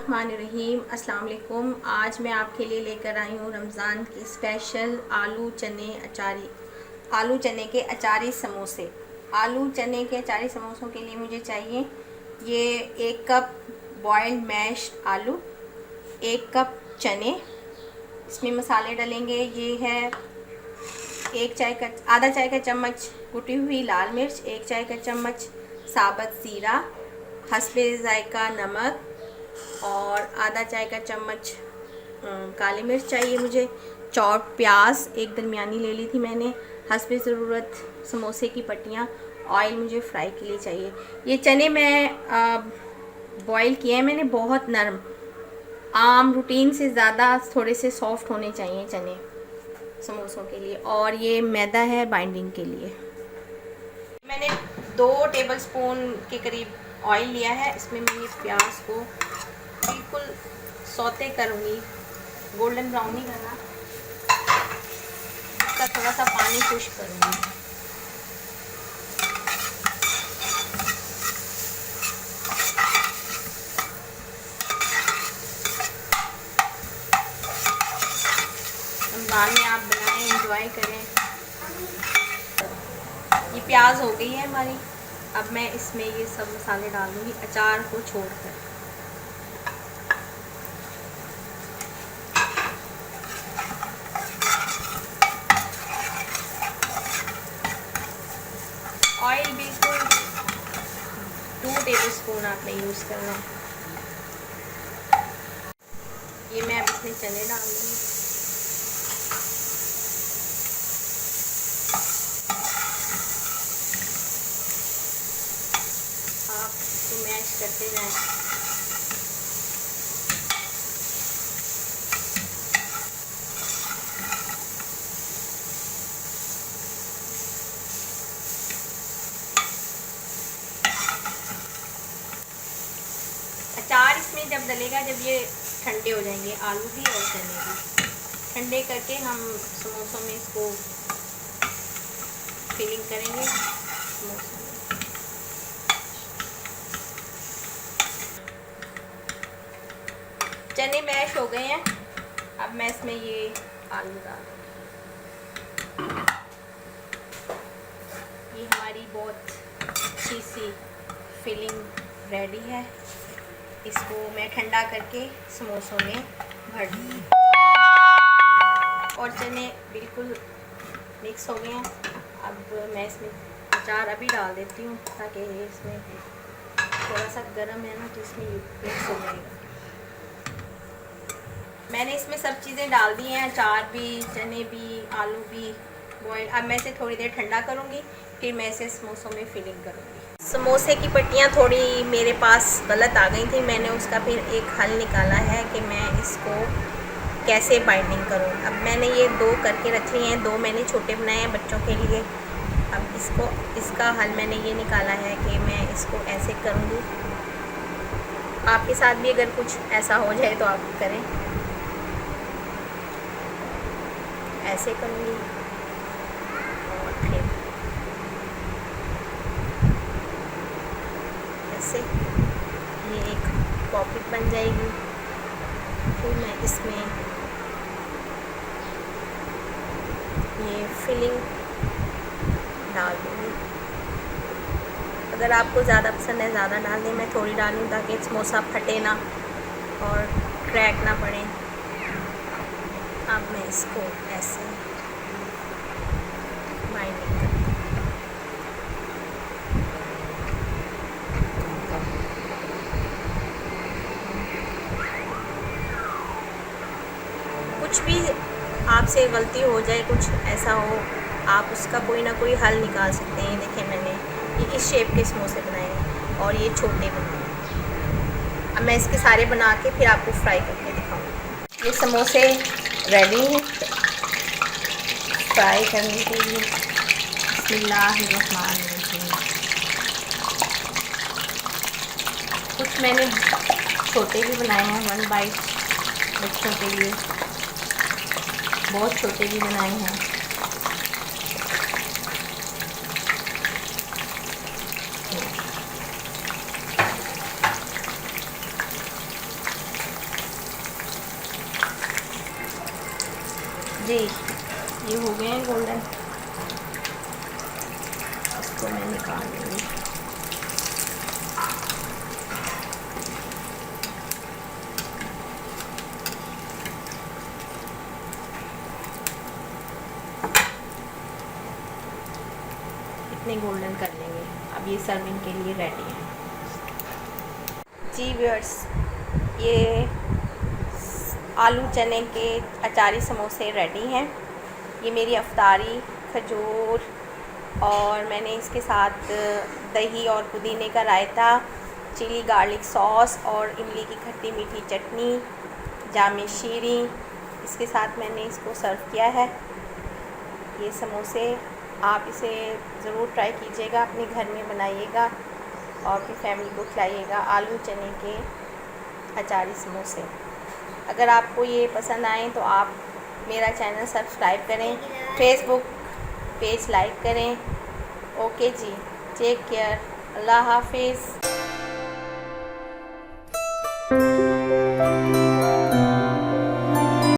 बिस्मिल्लाहिर्रहमानिर्रहीम। अस्सलाम वालेकुम। आज मैं आपके लिए लेकर आई हूँ रमज़ान की स्पेशल आलू चने के अचारी समोसे। आलू चने के अचारी समोसों के लिए मुझे चाहिए ये 1 कप बॉइल्ड मैश्ड आलू, 1 कप चने। इसमें मसाले डालेंगे, ये है आधा चाय का चम्मच कुटी हुई लाल मिर्च, 1 चाय का चम्मच साबुत ज़ीरा, हस्बे ज़ायका नमक और आधा चाय का चम्मच काली मिर्च चाहिए मुझे। चॉप प्याज एक दरमियानी ले ली थी मैंने। हस्बे ज़रूरत समोसे की पट्टियाँ। ऑयल मुझे फ्राई के लिए चाहिए। ये चने मैं बॉईल किए हैं मैंने, बहुत नरम, आम रूटीन से ज़्यादा थोड़े से सॉफ्ट होने चाहिए चने समोसों के लिए। और ये मैदा है बाइंडिंग के लिए। मैंने 2 टेबलस्पून के करीब ऑयल लिया है। इसमें मैं ये प्याज को बिल्कुल सौते करूँगी, गोल्डन ब्राउन नहीं करना, इसका थोड़ा सा पानी खुश्क करूँगी। रमज़ान में आप बनाएं, एंजॉय करें। ये प्याज हो गई है हमारी। अब मैं इसमें ये सब मसाले डाल दूँगी अचार को छोड़कर। ऑयल बिल्कुल 2 टेबलस्पून आपने यूज़ करना है। ये मैं अब इसमें चने डाल दूँगी। आप इसको मैश करते जाएं। अचार इसमें जब डलेगा, जब ये ठंडे हो जाएंगे आलू भी और चने भी, ठंडे करके हम समोसों में इसको फिलिंग करेंगे। समोसों में चने मैश हो गए हैं। अब मैं इसमें ये आलू डाल दूँगी। ये हमारी बहुत अच्छी सी फिलिंग रेडी है। इसको मैं ठंडा करके समोसों में भर दूँगी। और चने बिल्कुल मिक्स हो गए हैं। अब मैं इसमें अचार अभी डाल देती हूँ ताकि इसमें थोड़ा सा गर्म है ना, तो इसमें मिक्स हो जाएगा। मैंने इसमें सब चीज़ें डाल दी हैं, अचार भी, चने भी, आलू भी बॉयल। अब मैं इसे थोड़ी देर ठंडा करूँगी, फिर मैं इसे समोसों में फिलिंग करूँगी। समोसे की पट्टियाँ थोड़ी मेरे पास गलत आ गई थी। मैंने उसका फिर एक हल निकाला है कि मैं इसको कैसे बाइंडिंग करूँ। अब मैंने ये 2 करके रखे हैं, 2 मैंने छोटे बनाए हैं बच्चों के लिए। अब इसका हल मैंने ये निकाला है कि मैं इसको ऐसे करूँगी। आपके साथ भी अगर कुछ ऐसा हो जाए तो आप करें। ऐसे करूँगी और फिर ऐसे, ये एक पॉकेट बन जाएगी। फिर मैं इसमें ये फिलिंग डाल दूँगी। अगर आपको ज़्यादा पसंद है ज़्यादा डाल दें, मैं थोड़ी डालूँ ताकि समोसा फटे ना और क्रैक ना पड़े। अब मैं इसको ऐसे बाइंडिंग करती हूँ। कुछ भी आपसे गलती हो जाए, कुछ ऐसा हो, आप उसका कोई ना कोई हल निकाल सकते हैं। देखिए मैंने ये इस शेप के समोसे बनाए हैं और ये छोटे बनाए हैं। अब मैं इसके सारे बना के फिर आपको फ्राई करके दिखाऊंगी। ये समोसे रेडी हैं फ्राई करने के लिए। बिस्मिल्लाहिर्रहमानिर्रहीम। कुछ मैंने छोटे भी बनाए हैं, 1 बाइट बच्चों के लिए, बहुत छोटे भी बनाए हैं। जी ये हो गए हैं गोल्डन, इसको मैं निकाल लूँगी। इतने गोल्डन कर लेंगे। अब ये सर्विंग के लिए रेडी है। जी व्यूअर्स, ये आलू चने के अचारी समोसे रेडी हैं। ये मेरी अफ्तारी खजूर, और मैंने इसके साथ दही और पुदीने का रायता, चिली गार्लिक सॉस और इमली की खट्टी मीठी चटनी, जामे शीरी, इसके साथ मैंने इसको सर्व किया है। ये समोसे आप इसे ज़रूर ट्राई कीजिएगा, अपने घर में बनाइएगा और अपनी फैमिली को खिलाइएगा। आलू चने के अचारी समोसे। अगर आपको ये पसंद आए तो आप मेरा चैनल सब्सक्राइब करें, फेसबुक पेज लाइक करें। ओके जी, टेक केयर, अल्लाह हाफिज़।